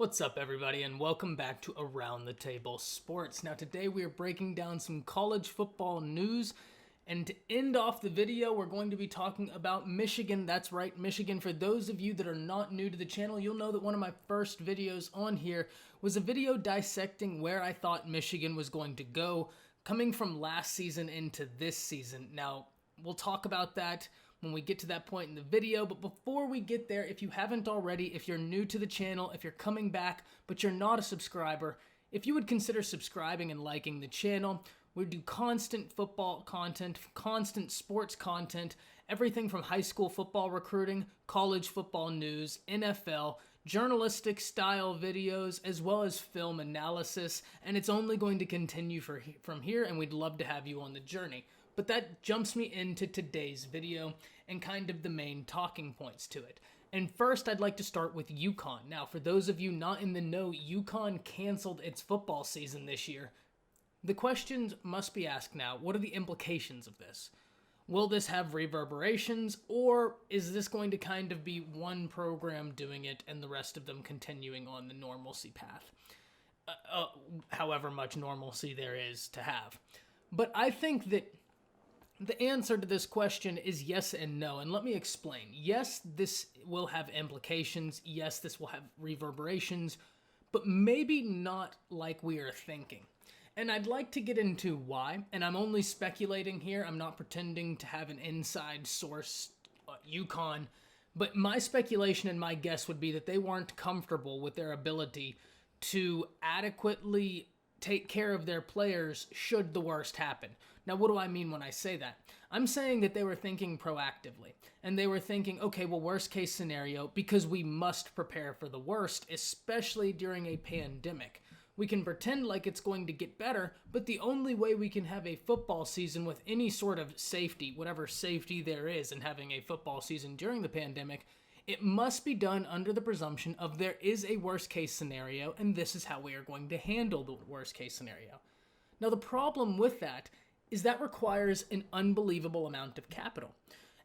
What's up, everybody, and welcome back to Around the Table Sports. Now, today we are breaking down some college football news, and to end off the video, we're going to be talking about Michigan. That's right, Michigan. For those of you that are not new to the channel, you'll know that one of my first videos on here was a video dissecting where I thought Michigan was going to go, coming from last season into this season. Now, we'll talk about that when we get to that point in the video, but before we get there, if you haven't already, if you're new to the channel, if you're coming back, but you're not a subscriber, if you would consider subscribing and liking the channel, we do constant football content, constant sports content, everything from high school football recruiting, college football news, NFL, journalistic style videos, as well as film analysis, and it's only going to continue from here, and we'd love to have you on the journey. But that jumps me into today's video and kind of the main talking points to it. And first, I'd like to start with UConn. Now, for those of you not in the know, UConn canceled its football season this year. The questions must be asked now, what are the implications of this? Will this have reverberations, or is this going to kind of be one program doing it and the rest of them continuing on the normalcy path? However much normalcy there is to have. But I think that the answer to this question is yes and no, and let me explain. Yes, this will have implications. Yes, this will have reverberations, but maybe not like we are thinking. And I'd like to get into why, and I'm only speculating here. I'm not pretending to have an inside source, UConn, but my speculation and my guess would be that they weren't comfortable with their ability to adequately take care of their players should the worst happen. Now, what do I mean when I say that? I'm saying that they were thinking proactively, and they were thinking, okay, well, worst case scenario, because we must prepare for the worst, especially during a pandemic. We can pretend like it's going to get better, but the only way we can have a football season with any sort of safety, whatever safety there is in having a football season during the pandemic, it must be done under the presumption of there is a worst case scenario, and this is how we are going to handle the worst case scenario. Now, the problem with that is that requires an unbelievable amount of capital.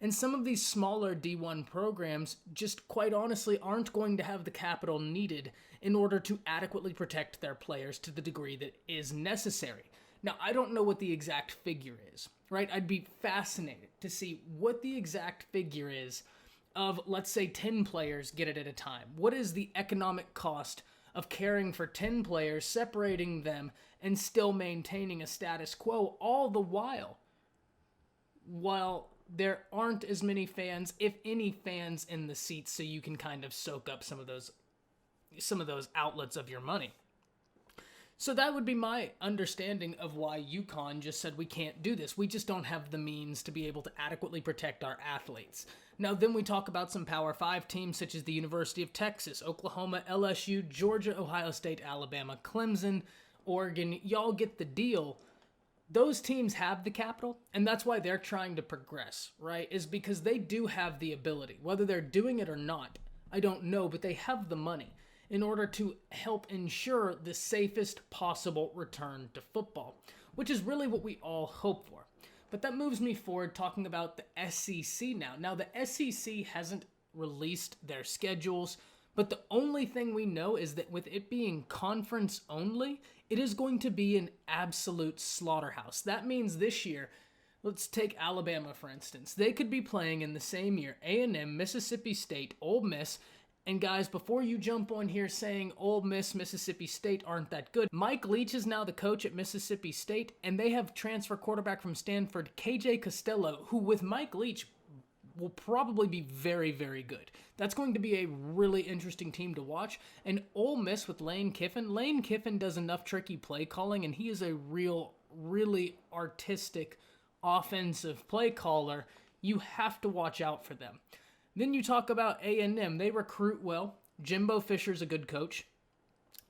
And some of these smaller D1 programs just quite honestly aren't going to have the capital needed in order to adequately protect their players to the degree that is necessary. Now, I don't know what the exact figure is, right? I'd be fascinated to see what the exact figure is of, let's say, 10 players get it at a time. What is the economic cost of caring for 10 players, separating them, and still maintaining a status quo, all the while there aren't as many fans, if any fans, in the seats, so you can kind of soak up some of those outlets of your money. So that would be my understanding of why UConn just said we can't do this. We just don't have the means to be able to adequately protect our athletes. Now, then we talk about some Power 5 teams such as the University of Texas, Oklahoma, LSU, Georgia, Ohio State, Alabama, Clemson, Oregon. Y'all get the deal. Those teams have the capital, and that's why they're trying to progress, right? Is because they do have the ability. Whether they're doing it or not, I don't know, but they have the money in order to help ensure the safest possible return to football, which is really what we all hope for. But that moves me forward talking about the SEC now. Now, the SEC hasn't released their schedules, but the only thing we know is that with it being conference only, it is going to be an absolute slaughterhouse. That means this year, let's take Alabama, for instance. They could be playing in the same year A&M, Mississippi State, Ole Miss. And guys, before you jump on here saying Ole Miss, Mississippi State aren't that good, Mike Leach is now the coach at Mississippi State, and they have transfer quarterback from Stanford, KJ Costello, who with Mike Leach will probably be very, very good. That's going to be a really interesting team to watch. And Ole Miss with Lane Kiffin. Lane Kiffin does enough tricky play calling, and he is a really artistic offensive play caller. You have to watch out for them. Then you talk about A&M. They recruit well. Jimbo Fisher's a good coach.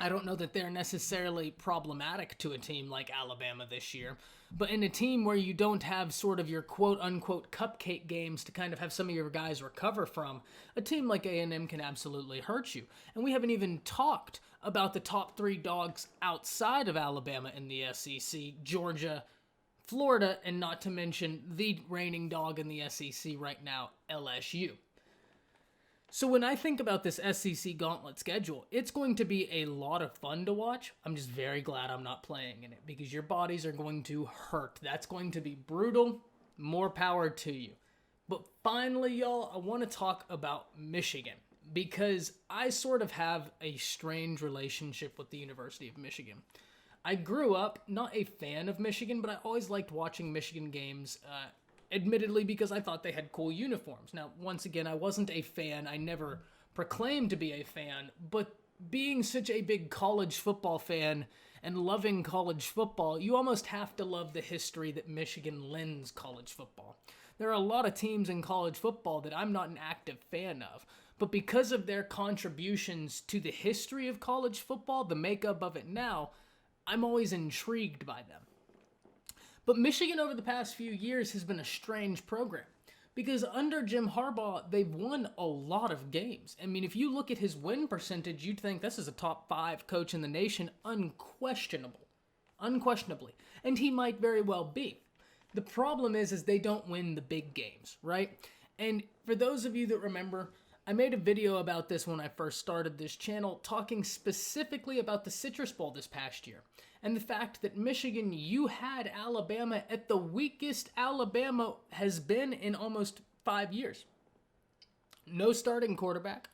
I don't know that they're necessarily problematic to a team like Alabama this year, but in a team where you don't have sort of your quote-unquote cupcake games to kind of have some of your guys recover from, a team like A&M can absolutely hurt you. And we haven't even talked about the top 3 dogs outside of Alabama in the SEC, Georgia, Florida, and not to mention the reigning dog in the SEC right now, LSU. So when I think about this SEC Gauntlet schedule, it's going to be a lot of fun to watch. I'm just very glad I'm not playing in it because your bodies are going to hurt. That's going to be brutal. More power to you. But finally, y'all, I want to talk about Michigan because I sort of have a strange relationship with the University of Michigan. I grew up not a fan of Michigan, but I always liked watching Michigan games, admittedly because I thought they had cool uniforms. Now, once again, I wasn't a fan. I never proclaimed to be a fan, but being such a big college football fan and loving college football, you almost have to love the history that Michigan lends college football. There are a lot of teams in college football that I'm not an active fan of, but because of their contributions to the history of college football, the makeup of it now, I'm always intrigued by them. But Michigan over the past few years has been a strange program because under Jim Harbaugh, they've won a lot of games. I mean, if you look at his win percentage, you'd think this is a top 5 coach in the nation, unquestionably. And he might very well be. The problem is they don't win the big games, right? And for those of you that remember, I made a video about this when I first started this channel, talking specifically about the Citrus Bowl this past year, and the fact that Michigan, you had Alabama at the weakest Alabama has been in almost 5 years. No starting quarterback,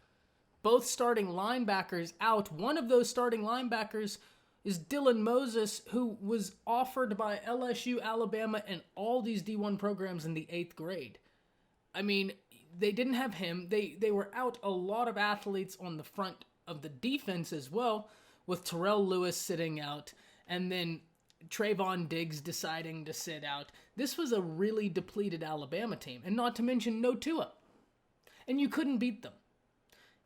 both starting linebackers out. One of those starting linebackers is Dylan Moses, who was offered by LSU, Alabama, and all these D1 programs in the 8th grade. I mean, they didn't have him. They were out a lot of athletes on the front of the defense as well, with Terrell Lewis sitting out, and then Trayvon Diggs deciding to sit out. This was a really depleted Alabama team, and not to mention no Tua. And you couldn't beat them.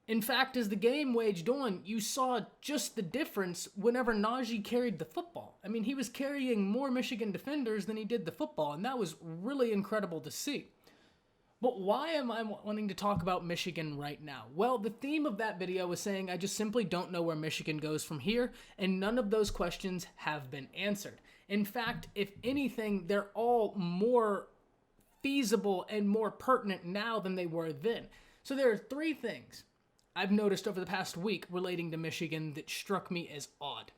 In fact, as the game waged on, you saw just the difference whenever Najee carried the football. I mean, he was carrying more Michigan defenders than he did the football, and that was really incredible to see. But why am I wanting to talk about Michigan right now? Well, the theme of that video was saying I just simply don't know where Michigan goes from here, and none of those questions have been answered. In fact, if anything, they're all more feasible and more pertinent now than they were then. So there are 3 things I've noticed over the past week relating to Michigan that struck me as odd.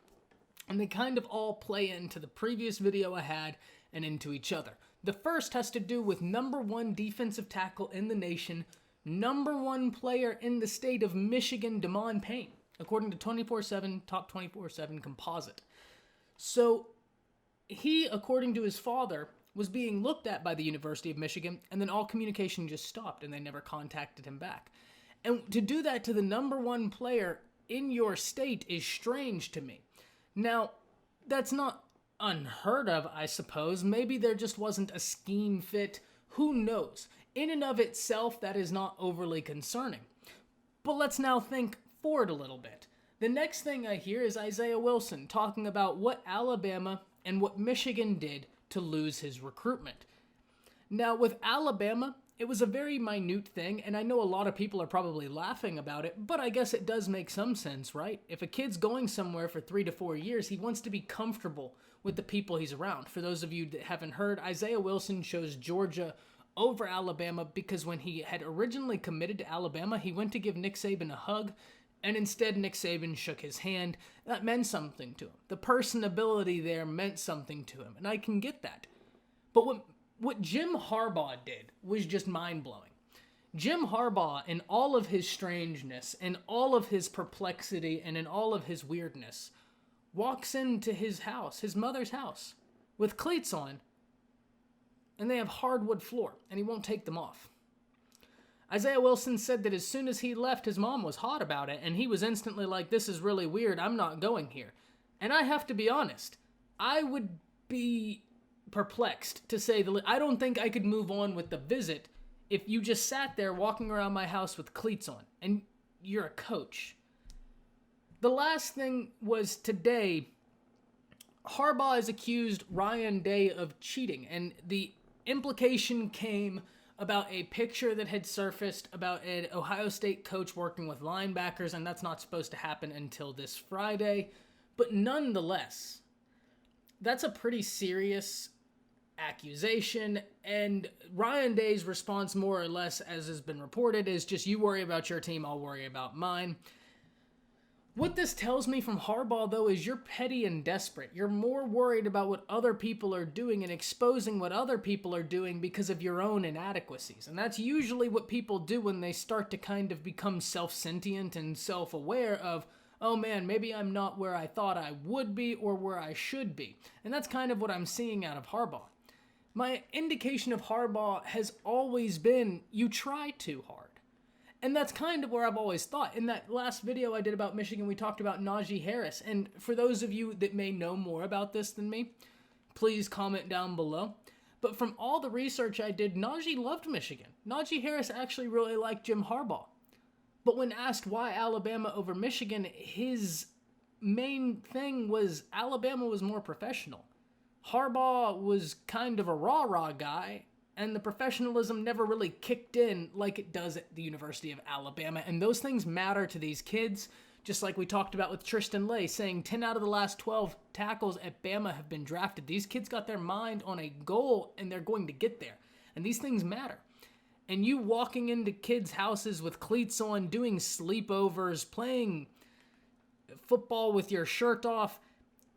And they kind of all play into the previous video I had and into each other. The first has to do with number 1 defensive tackle in the nation, number 1 player in the state of Michigan, Damon Payne, according to 24/7, top 24/7 composite. So he, according to his father, was being looked at by the University of Michigan, and then all communication just stopped, and they never contacted him back. And to do that to the number 1 player in your state is strange to me. Now, that's not unheard of, I suppose. Maybe there just wasn't a scheme fit. Who knows? In and of itself, that is not overly concerning. But let's now think forward a little bit. The next thing I hear is Isaiah Wilson talking about what Alabama and what Michigan did to lose his recruitment. Now, with Alabama, it was a very minute thing, and I know a lot of people are probably laughing about it, but I guess it does make some sense, right? If a kid's going somewhere for 3 to 4 years, he wants to be comfortable with the people he's around. For those of you that haven't heard, Isaiah Wilson chose Georgia over Alabama because when he had originally committed to Alabama, he went to give Nick Saban a hug, and instead Nick Saban shook his hand. That meant something to him. The personability there meant something to him, and I can get that. But what Jim Harbaugh did was just mind-blowing. Jim Harbaugh, in all of his strangeness, in all of his perplexity, and in all of his weirdness, walks into his house, his mother's house, with cleats on, and they have hardwood floor, and he won't take them off. Isaiah Wilson said that as soon as he left, his mom was hot about it, and he was instantly like, this is really weird, I'm not going here. And I have to be honest, I would be perplexed, to say the least. I don't think I could move on with the visit if you just sat there walking around my house with cleats on, and you're a coach. The last thing was today, Harbaugh has accused Ryan Day of cheating, and the implication came about a picture that had surfaced about an Ohio State coach working with linebackers, and that's not supposed to happen until this Friday. But nonetheless, that's a pretty serious accusation, and Ryan Day's response, more or less, as has been reported, is just, you worry about your team, I'll worry about mine. What this tells me from Harbaugh, though, is you're petty and desperate. You're more worried about what other people are doing and exposing what other people are doing because of your own inadequacies. And that's usually what people do when they start to kind of become self-sentient and self-aware of, oh man, maybe I'm not where I thought I would be or where I should be. And that's kind of what I'm seeing out of Harbaugh. My indication of Harbaugh has always been, you try too hard. And that's kind of where I've always thought. In that last video I did about Michigan, we talked about Najee Harris. And for those of you that may know more about this than me, please comment down below. But from all the research I did, Najee loved Michigan. Najee Harris actually really liked Jim Harbaugh. But when asked why Alabama over Michigan, his main thing was Alabama was more professional. Harbaugh was kind of a rah-rah guy, and the professionalism never really kicked in like it does at the University of Alabama. And those things matter to these kids, just like we talked about with Tristan Lay, saying 10 out of the last 12 tackles at Bama have been drafted. These kids got their mind on a goal, and they're going to get there. And these things matter. And you walking into kids' houses with cleats on, doing sleepovers, playing football with your shirt off,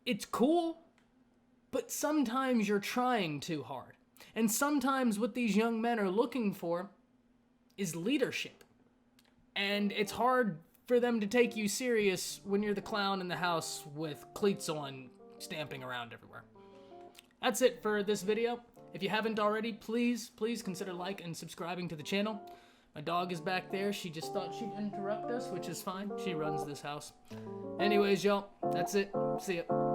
it's cool, but sometimes you're trying too hard. And sometimes what these young men are looking for is leadership. And it's hard for them to take you serious when you're the clown in the house with cleats on, stamping around everywhere. That's it for this video. If you haven't already, please consider liking and subscribing to the channel. My dog is back there. She just thought she'd interrupt us, which is fine. She runs this house. Anyways, y'all, that's it. See ya.